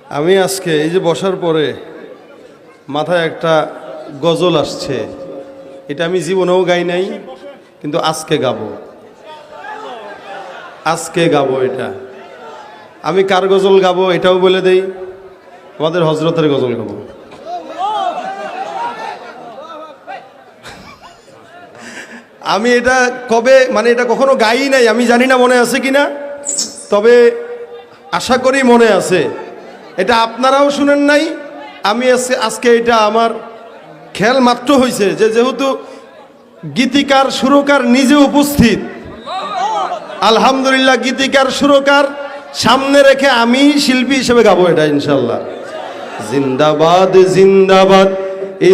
আমি আজকে এই যে বসার পরে মাথায় একটা গজল আসছে, এটা আমি জীবনেও গাই নাই, কিন্তু আজকে গাবো। এটা আমি কার গজল গাবো এটাও বলে দেই, আমাদের হজরতের গজল গাবো। আমি এটা কবে এটা কখনো গাই নাই, আমি জানি না মনে আছে কিনা, তবে আশা করি মনে আছে। এটা আপনারাও শুনেন নাই, আমি আজকে এটা আমার খেয়াল মাত্র হয়েছে যে যেহেতু গীতিকার সুরকার নিজে উপস্থিত, আলহামদুলিল্লাহ গীতিকার সুরকার সামনে রেখে আমি শিল্পী হিসেবে গাবো এটা ইনশাল্লাহ। জিন্দাবাদ জিন্দাবাদ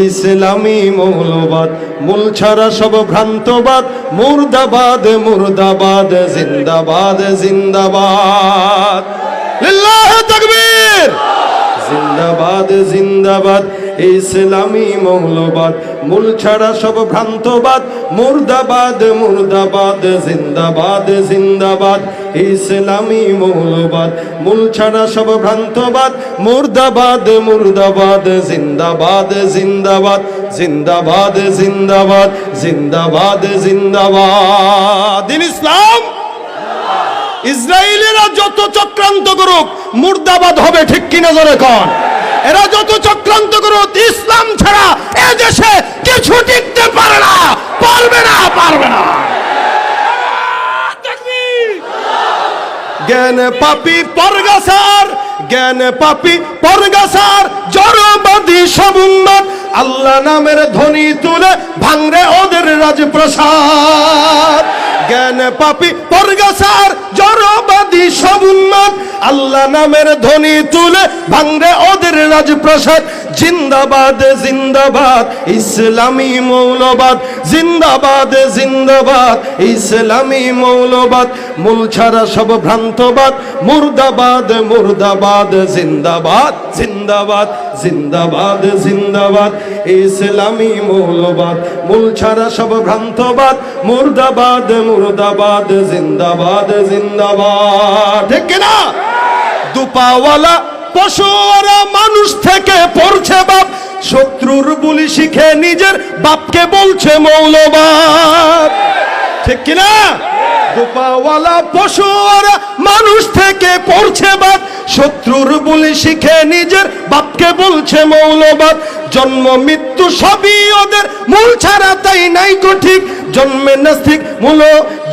ইসলামী মৌলবাদ, মূল ছাড়া সব ভ্রান্তবাদ, মুর্দাবাদ মুর্দাবাদ, জিন্দাবাদ জিন্দাবাদ, লিল্লাহি তাকবীর। জিন্দাবাদ জিন্দাবাদ ইসলামী মৌলবাদ, মূল ছাড়া সব ভ্রান্তবাদ, মুর্দাবাদ মুর্দাবাদ, জিন্দাবাদ জিন্দাবাদ ইসলামী মৌলবাদ, মূল ছাড়া সব ভ্রান্তবাদ, মুর্দাবাদ মুর্দাবাদ, জিন্দাবাদ জিন্দাবাদ, জিন্দাবাদ জিন্দাবাদ, জিন্দাবাদ জিন্দাবাদ। দিন ইসলাম। ইসরায়েলিরা যত চক্রান্ত করুক মুর্দাবাদ হবে, ঠিক কিনা জোরে কোন? এরা যত চক্রান্ত করুক ইসলাম ছাড়া এ দেশে কিছু টিকতে পারে না, পারবে না। জ্ঞান পাপী পরগাছার, জ্ঞান পাপী পরগাছার, জড়বাদী সমুন্নত, আল্লাহ নামের ধ্বনি তুলে ভাঙরে ওদের রাজপ্রাসাদ। জ্ঞান পাপী পরগাছার, জড়বাদী সমুন্নত, আল্লাহ নামের ধ্বনি তুলে ভাঙরে ওদের রাজপ্রাসাদ। জিন্দাবাদ জিন্দাবাদ ইসলামী মৌলবাদ, জিন্দাবাদ জিন্দাবাদ ইসলামী মৌলবাদ, মূল ছাড়া সব ভ্রান্তবাদ, মুর্দাবাদ মুর্দাবাদ, জিন্দাবাদ জিন্দাবাদ, জিন্দাবাদ জিন্দাবাদ ইসলামী মৌলবাদ, মূল ছাড়া সব ভ্রান্তবাদ, মুর্দাবাদ মুর্দাবাদ, জিন্দাবাদ জিন্দাবাদ। ঠিক কিনা? দুপাওয়ালা পশুরা মানুষ থেকে পড়ছে বাপ, শত্রুর বুলি শিখে নিজের বাপকে বলছে মৌলবাদ। ঠিক কিনা? দুপাওয়ালা পশুরা মানুষ থেকে পড়ছে বাপ, শত্রুর বুলি শিখে নিজের বাপকে বলছে মৌলবাদ। জন্ম মৃত্যু সবই ওদের, মূল ছাড়া তাই নাই তো ঠিক। জন্মে নাস্তিক মূল,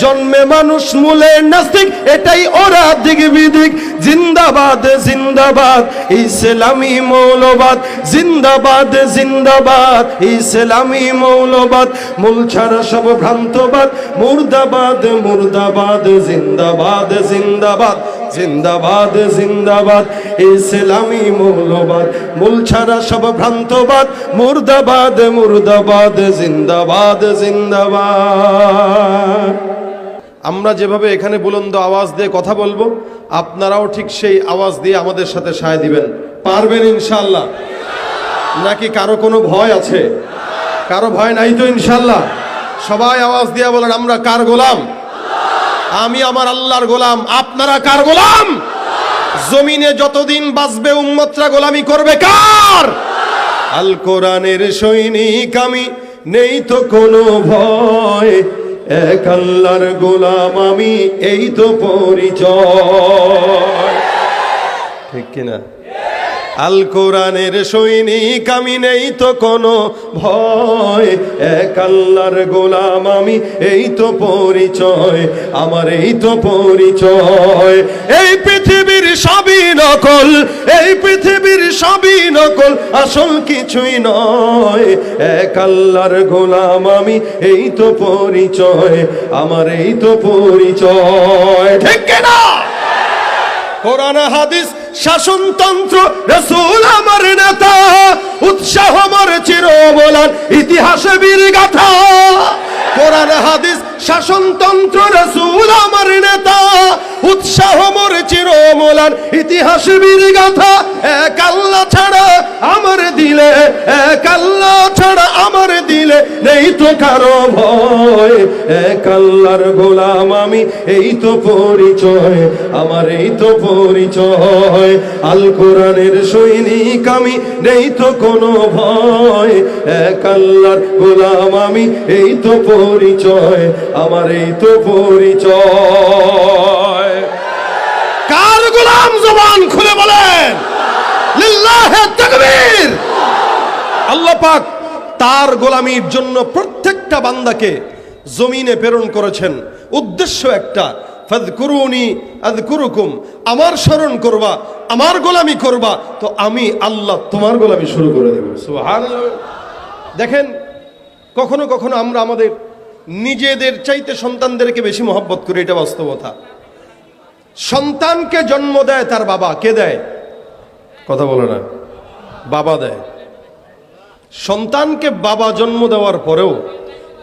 জন্মে মানুষ মূলে নাস্তিক, এটাই ওরা দিক বিদিক। জিন্দাবাদ জিন্দাবাদ ইসলামী মৌলবাদ, জিন্দাবাদ জিন্দাবাদ ইসলামী মৌলবাদ, মূল ছাড়া সব ভ্রান্তবাদ, মুর্দাবাদ মুর্দাবাদ, জিন্দাবাদ জিন্দাবাদ, জিন্দাবাদ জিন্দাবাদ ইসলামী মৌলবাদ, মূল ছাড়া সব ভ্রান্তবাদ, মুর্দাবাদ মুর্দাবাদ, জিন্দাবাদ জিন্দাবাদ। আমরা যেভাবে এখানে বুলন্দ আওয়াজ দিয়ে কথা বলবো, আপনারাও ঠিক সেই আওয়াজ দিয়ে আমাদের সাথে সায় দিবেন। পারবেন ইনশাআল্লাহ? নাকি কারো কোনো ভয় আছে? কারো ভয় নাই তো ইনশাআল্লাহ? সবাই আওয়াজ দিয়ে বলেন, আমরা কার গোলাম? আমি আমার আল্লাহর গোলাম। আপনারা কার গোলাম? জমিনে যতদিন বাঁচবে উম্মতরা গোলামি করবে কার? আল কোরআনের সৈনিক আমি, নেই তো কোনো ভয়, এক আল্লাহর গোলাম আমি, এই তো পরিচয়। ঠিক কিনা? আল কোরআনের সৈনিক আমি, নেই তো কোনো ভয়, এক আল্লাহর গোলাম আমি, এই তো পরিচয় আমার, এই তো পরিচয়। এই পৃথিবীর সবই নকল, এই পৃথিবীর সবই নকল, আসল কিছুই নয়, এক আল্লাহর গোলাম আমি, এই তো পরিচয় আমার, এই তো পরিচয়। ঠিক কিনা? কোরআন হাদিস শাসনতন্ত্র, রাসূল আমার নেতা, উৎসাহ আমার চিরমলান, ইতিহাসে বীর গাথা। কোরআন হাদিস শাসনতন্ত্র, রাসূল আমার নেতা, উৎসাহ আমার চিরমলান, ইতিহাসে বীর গাথা। এক আল্লাহ ছাড়া আমার দিলে, এক আল্লাহ ছাড়া আমার দিলে নেই তো কারো ভয়, এক আল্লাহর গোলাম আমি, এই তো পরিচয় আমার, এই তো পরিচয়। আল কোরআনের সৈনিক আমি, নেই তো কোনো ভয়, এক আল্লাহর গোলাম আমি, এই তো পরিচয় আমার, এই তো পরিচয়। কার গোলাম জবান খুলে বলেন লিল্লাহে তাকবীর। আল্লাহ পাক তার গোলামির জন্য প্রত্যেকটা বান্দাকে জমিনে প্রেরণ করেছেন, উদ্দেশ্য একটা, ফাযকুরুনি আযকুরুকুম, আমার স্মরণ করবা, আমার গোলামি করবা, তো আমি আল্লাহ তোমার গোলামি শুরু করে দেব। সুবহানাল্লাহ। দেখেন, কখনো কখনো আমরা আমাদের নিজেদের চাইতে সন্তানদেরকে বেশি মহব্বত করি, এটা বাস্তবতা। সন্তানকে জন্ম দেয় তার বাবা, কে দেয়? কথা বলে না, বাবা দেয়। সন্তানকে বাবা জন্ম দেওয়ার পরেও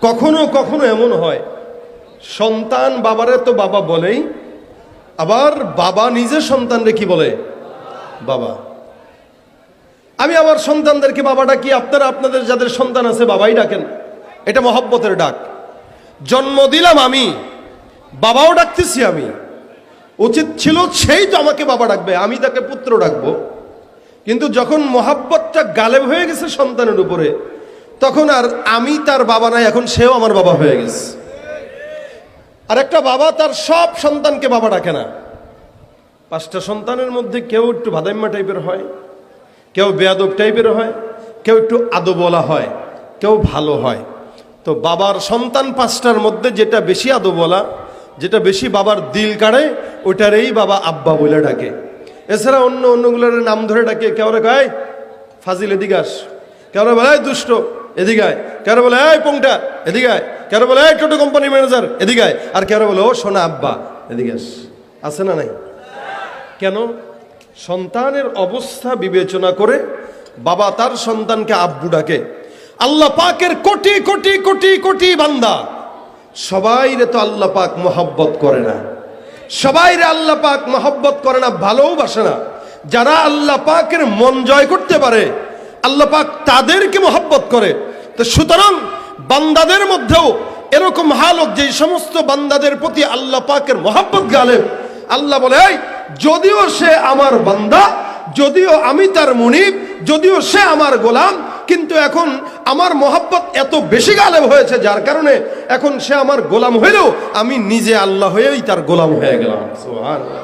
কখনো কখনো এমন হয় সন্তান বাবারে তো বাবা বলেই, আবার বাবা নিজের সন্তানরে কি বলে? বাবা। আমি আমার সন্তানদেরকে বাবা ডাকি, আপনারা আপনাদের যাদের সন্তান আছে বাবাই ডাকেন, এটা মহব্বতের ডাক। জন্ম দিলাম আমি, বাবাও ডাকতেছি আমি, উচিত ছিল সেই তো আমাকে বাবা ডাকবে, আমি তাকে পুত্র ডাকবো। কিন্তু যখন মহব্বতটা গালেব হয়ে গেছে সন্তানের উপরে, তখন আর আমি তার বাবা নাই, এখন সেও আমার বাবা হয়ে গেছে। আর একটা বাবা তার সব সন্তানকে বাবা ডাকে না। 5টা সন্তানের মধ্যে কেউ একটু ভাদাইম্মা টাইপের হয়, কেউ বেয়াদব টাইপের হয়, কেউ একটু আদবলা হয়, কেউ ভালো হয়। তো বাবার সন্তান 5টার মধ্যে যেটা বেশি আদবলা, যেটা বেশি বাবার দিল কাড়ে, ওইটারেই বাবা আব্বা বলে ডাকে। এছাড়া অন্যগুলোর নাম ধরে ডাকে। কেউরে কয় ফাজিল এদিকে আস, কেউরে বলে দুষ্ট এদিকে আয়, কেউরে বলে এই পংটা এদিকে আয়, কেউরে বলে এই টোটো কোম্পানি ম্যানেজার এদিকে আয়, আর কেউরে বলে ও সোনা আব্বা এদিকে আস। আছে না নাই? কেন? সন্তানের অবস্থা বিবেচনা করে বাবা তার সন্তানকে আব্বু ডাকে। আল্লাহ পাকের কোটি কোটি কোটি কোটি বান্দা, সবাইরে তো আল্লাহ পাক মহব্বত করে না, সবাইরে আল্লাহ পাক মহব্বত করে না, ভালোবাসে না। যারা আল্লাহ পাকের মন জয় করতে পারে আল্লাহ পাক তাদেরকে মহব্বত করে। তো সুতরাং বান্দাদের মধ্যেও এরকম হালত, যে সমস্ত বান্দাদের প্রতি আল্লাহ পাকের মহব্বত গালেব, আল্লাহ বলে এই যদিও সে আমার বান্দা, যদিও আমি তার মুনিব, যদিও সে আমার গোলাম, কিন্তু এখন আমার মহব্বত এত বেশি গালেব হয়েছে, যার কারণে এখন সে আমার গোলাম হইলেও আমি নিজে আল্লাহ হয়েই তার গোলাম হয়ে গেলাম। সুবহানাল্লাহ।